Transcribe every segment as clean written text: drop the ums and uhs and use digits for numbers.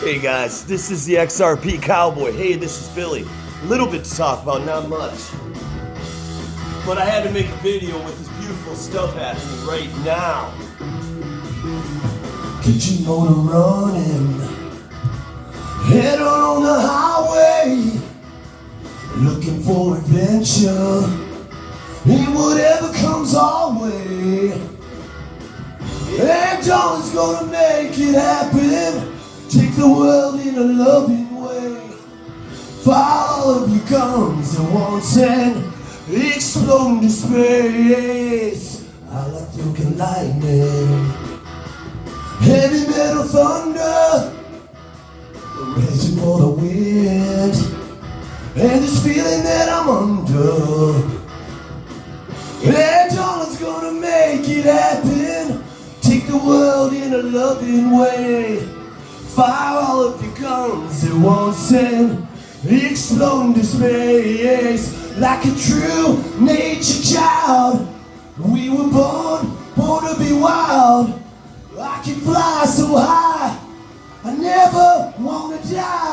Hey guys, this is the XRP Cowboy. Hey, this is Billy. A little bit to talk about, not much. But I had to make a video with this beautiful stuff happening right now. Get your motor running. Head on the highway. Looking for adventure. And whatever comes our way. And John's gonna make it happen. Take the world in a loving way. Fire up your guns at once and explode into space. I like thunder lightning, heavy metal thunder, raging for the wind, and this feeling that I'm under. And John's gonna make it happen. Take the world in a loving way. Fire all of your guns at once and explode into space. Like a true nature child, we were born to be wild. I can fly so high, I never wanna die.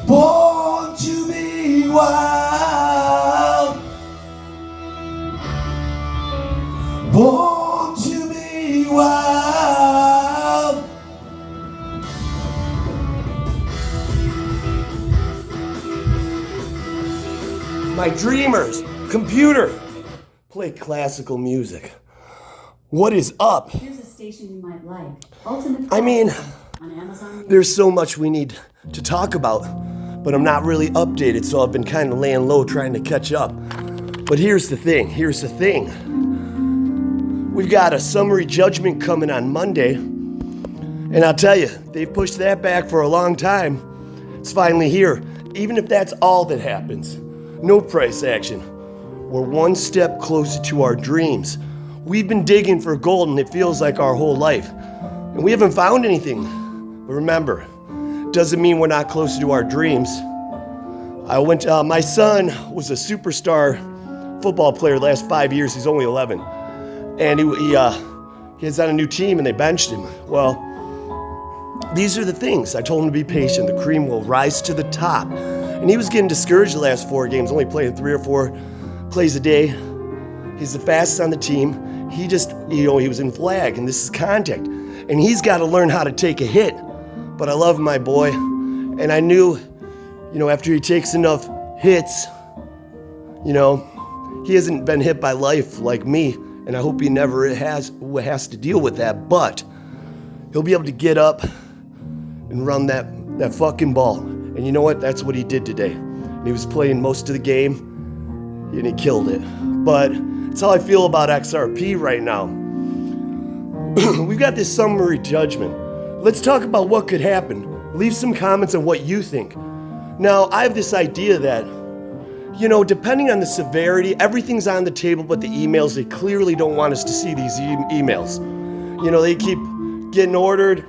Born to be wild. Born to be wild. My dreamers, computer, play classical music. What is up? Here's a station you might like. Ultimate I mean, on Amazon. there's so much we need to talk about, but I'm not really updated, so I've been kind of laying low trying to catch up. But here's the thing. We've got a summary judgment coming on Monday, and I'll tell you, they've pushed that back for a long time. It's finally here. Even if that's all that happens, no price action. We're one step closer to our dreams. We've been digging for gold and it feels like our whole life. And we haven't found anything. But remember, doesn't mean we're not closer to our dreams. My son was a superstar football player the last 5 years. He's only 11. And he was on a new team and they benched him. Well, these are the things. I told him to be patient. The cream will rise to the top. And he was getting discouraged the last 4 games, only playing 3 or 4 plays a day. He's the fastest on the team. He was in flag, and this is contact. And he's got to learn how to take a hit. But I love my boy. And I knew, after he takes enough hits, he hasn't been hit by life like me. And I hope he never has to deal with that. But he'll be able to get up and run that fucking ball. And you know what? That's what he did today. And he was playing most of the game, and he killed it. But that's how I feel about XRP right now. We've got this summary judgment. Let's talk about what could happen. Leave some comments on what you think. Now, I have this idea that, depending on the severity, everything's on the table but the emails. They clearly don't want us to see these emails. They keep getting ordered,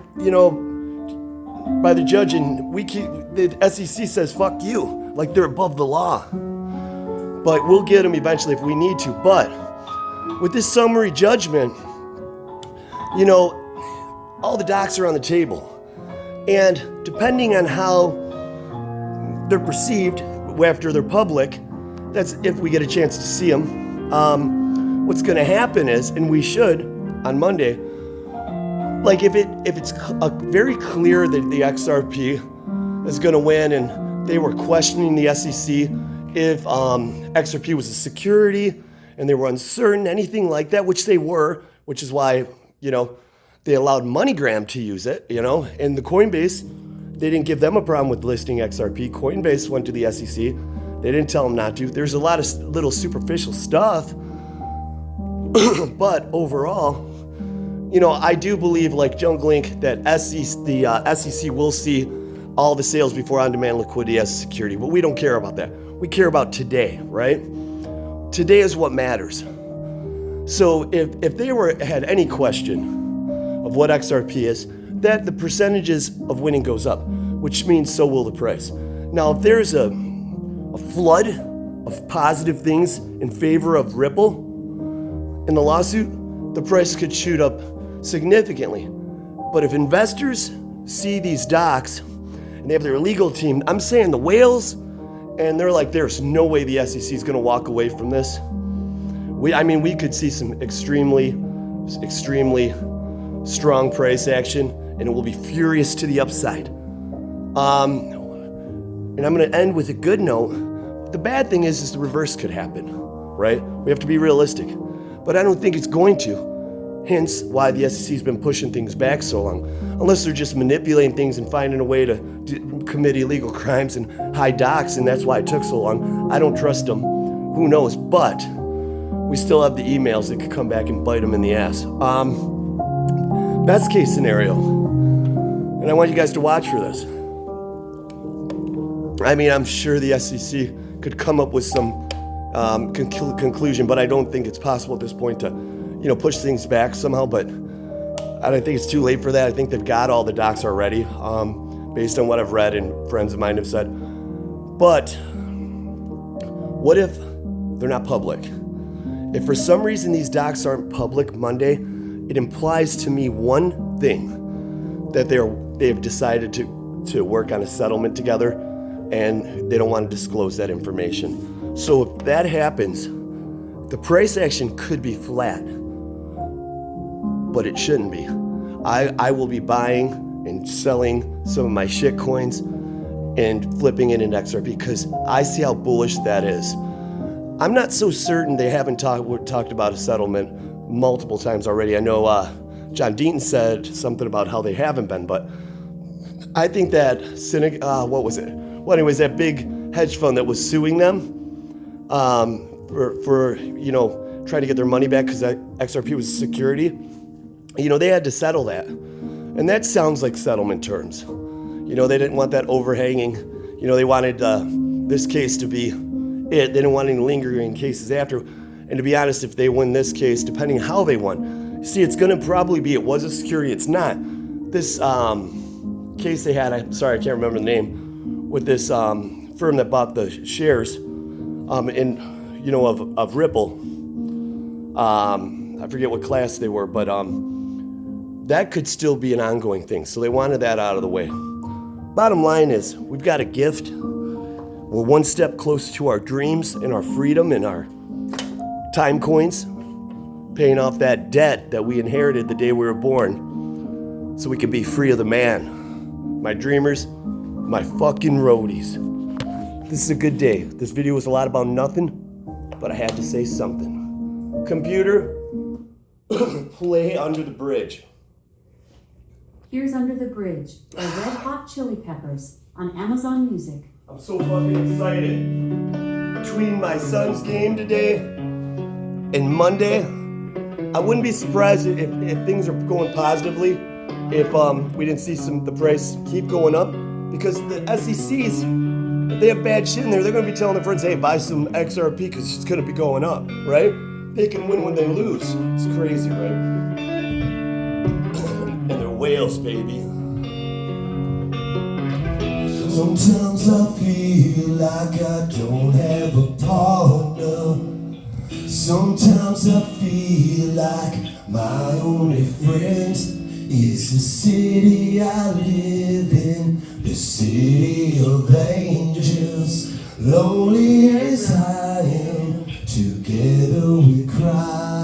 by the judge, and the SEC says, fuck you, like they're above the law. But we'll get them eventually if we need to. But with this summary judgment, all the docs are on the table. And depending on how they're perceived after they're public, that's if we get a chance to see them. What's going to happen is, and we should on Monday, like if it's very clear that the XRP is going to win, and they were questioning the SEC if XRP was a security and they were uncertain, anything like that, which they were, which is why, they allowed MoneyGram to use it, and the Coinbase, they didn't give them a problem with listing XRP. Coinbase went to the SEC. They didn't tell them not to. There's a lot of little superficial stuff, but overall, I do believe, like Junk Link, that the SEC will see all the sales before on-demand liquidity as security. But we don't care about that. We care about today, right? Today is what matters. So if they had any question of what XRP is, that the percentages of winning goes up, which means so will the price. Now, if there's a flood of positive things in favor of Ripple in the lawsuit, the price could shoot up significantly. But if investors see these docs and they have their legal team, I'm saying the whales, and they're like, there's no way the SEC is going to walk away from this. We could see some extremely strong price action, and it will be furious to the upside. And I'm going to end with a good note. The bad thing is the reverse could happen, right? We have to be realistic. But I don't think it's going to. Hence why the SEC's been pushing things back so long. Unless they're just manipulating things and finding a way to commit illegal crimes and hide docs, and that's why it took so long. I don't trust them. Who knows? But we still have the emails that could come back and bite them in the ass. Best case scenario, and I want you guys to watch for this. I'm sure the SEC could come up with some conclusion, but I don't think it's possible at this point to, push things back somehow. But I don't think it's too late for that. I think they've got all the docs already, based on what I've read and friends of mine have said. But what if they're not public? If for some reason these docs aren't public Monday, it implies to me one thing, that they've decided to work on a settlement together, and they don't want to disclose that information. So if that happens, the price action could be flat, but it shouldn't be. I will be buying and selling some of my shit coins and flipping it into XRP because I see how bullish that is. I'm not so certain they haven't talked about a settlement multiple times already. I know John Deaton said something about how they haven't been, but I think that what was it? Well, anyways, that big hedge fund that was suing them for trying to get their money back because XRP was security. They had to settle that, and that sounds like settlement terms. They didn't want that overhanging. They wanted this case to be it. They didn't want any lingering cases after. And to be honest, if they win this case, depending how they won, see, it's going to probably be it was a security. It's not. This case they had, I'm sorry, I can't remember the name, with this firm that bought the shares of Ripple. I forget what class they were, but that could still be an ongoing thing. So they wanted that out of the way. Bottom line is, we've got a gift. We're one step closer to our dreams and our freedom and our time coins, paying off that debt that we inherited the day we were born, so we can be free of the man. My dreamers, my fucking roadies. This is a good day. This video was a lot about nothing, but I had to say something. Computer, play Under the Bridge. Here's Under the Bridge by Red Hot Chili Peppers on Amazon Music. I'm so fucking excited. Between my son's game today and Monday, I wouldn't be surprised if things are going positively, if we didn't see the price keep going up, because the SECs, if they have bad shit in there, they're going to be telling their friends, hey, buy some XRP because it's going to be going up, right? They can win when they lose. It's crazy, right? And they're whales, baby. Sometimes I feel like I don't have a partner. Sometimes I feel like my only friend is the city I live in, the city of angels. Lonely as I am, together we cry.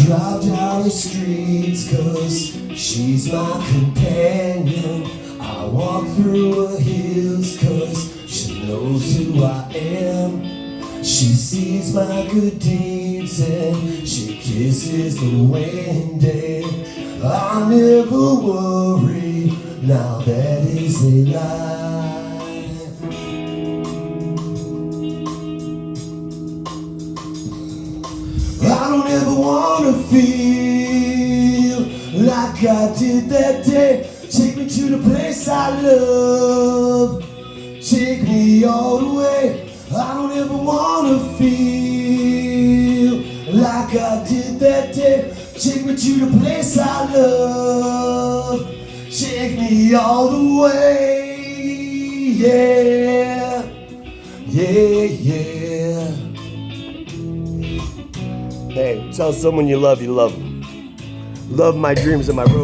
Drive down the streets 'cause she's my companion. I walk through her hills 'cause she knows who I am. She sees my good deeds and she kisses the wind, and I never worry, now that is a lie. I don't ever wanna feel like I did that day. Take me to the place I love, take me all the way. I don't ever wanna feel like I did that day. Take me to the place I love, take me all the way. Yeah, yeah, yeah. Hey, tell someone you love them. Love my dreams and my road.